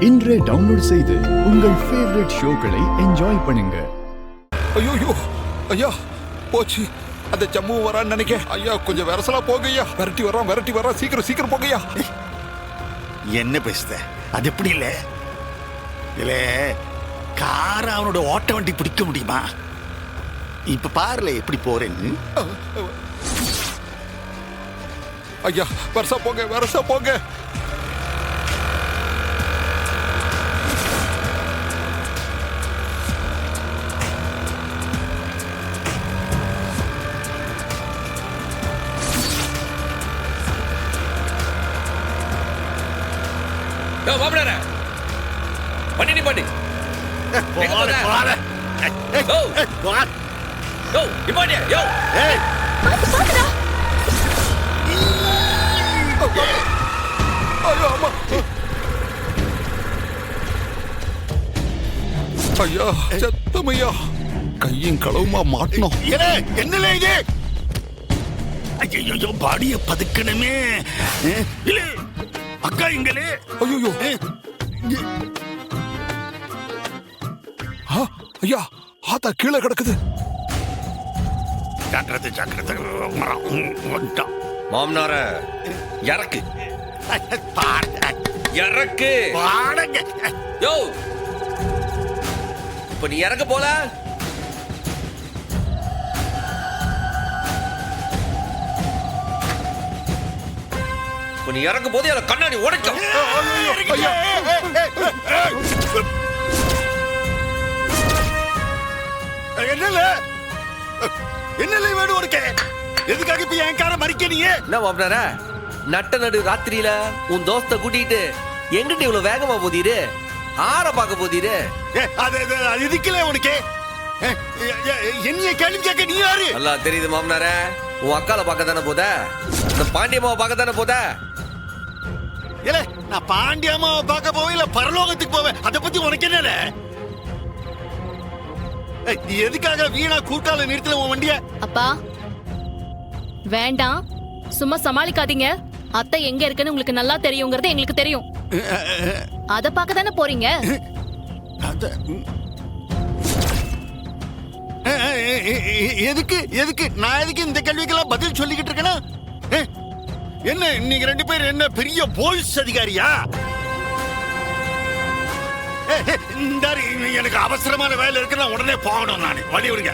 இன்றே டவுன்லோட் செய்து உங்கள் ஃபேவரட் ஷோக்களை என்ஜாய் பண்ணுங்க. ஐயோ ஐயா போச்சு. அந்த ஜம்மு வரான்னு நினைக்க. ஐயா கொஞ்சம் வரசலா போங்க ஐயா. விரட்டி வரான் சீக்கிரம் போங்க ஐயா. என்ன பேசுத? அது எப்படி இல்ல கார அவனோட ஓட்ட வண்டி பிடிக்க முடியுமா? இப்ப பாருல எப்படி போறேன்னு. ஐயா வரசா போங்க. மாப்பிள்ளார பண்ணி நீ பண்ணி ஐயா சத்தமையா கையும் களவுமா மாட்டணும். என்ன இது? ஐயோ பாடிய பதுக்கணுமே. அக்கா இங்களே. ஐயோ ஐயா ஆத்தா கீழே கிடக்குது. ஜாக்கிரதை மரம் மாமனார இறக்கு பாடுங்க. யோ இப்ப நீ இறக்க போல நீ இறக்கும் போது அதை கண்ணாடி உடைக்கும். என்ன வேணும் உனக்கு? எதுக்காக இப்ப என் காரை மறிக்கிறீங்க? என்ன மாப்பினார நட்ட நடு ராத்திரியில உன் தோஸ்த கூட்டிட்டு எங்கிட்ட இவ்வளவு வேகமா போதீரு? ஆற பார்க்க போதீரு? அது இதுக்கல உனக்கு என்ன கேள்வி கேட்க நீ யாரு? நல்லா தெரியுது மாமனார. உன் அக்கால பார்க்க தானே போத, இந்த பாண்டியம்மாவை பார்க்க தானே போத. நான் பாண்டியம்மாவை பார்க்க போவேன் இல்ல பரலோகத்துக்கு போவேன். அதை பத்தி உனக்கு என்ன? எதுக்காக வீணா கூட்டால நிறுத்தல உன் வண்டிய? அப்பா வேண்டாம், சும்மா சமாளிக்காதீங்க. அத்தை எங்க இருக்குன்னு உங்களுக்கு நல்லா தெரியுங்கிறது எங்களுக்கு தெரியும். அத பார்க்க தானே போறீங்க. எதுக்கு நான் எதுக்கு இந்த கேள்விக்கெல்லாம் பதில் சொல்லிக்கிட்டு இருக்கேனா? என்ன நீங்க ரெண்டு பேரும் என்ன பெரிய போலீஸ் அதிகாரியா? எனக்கு அவசரமான வேலை இருக்கு, நான் உடனே போகணும். நான் வழி விடுங்க.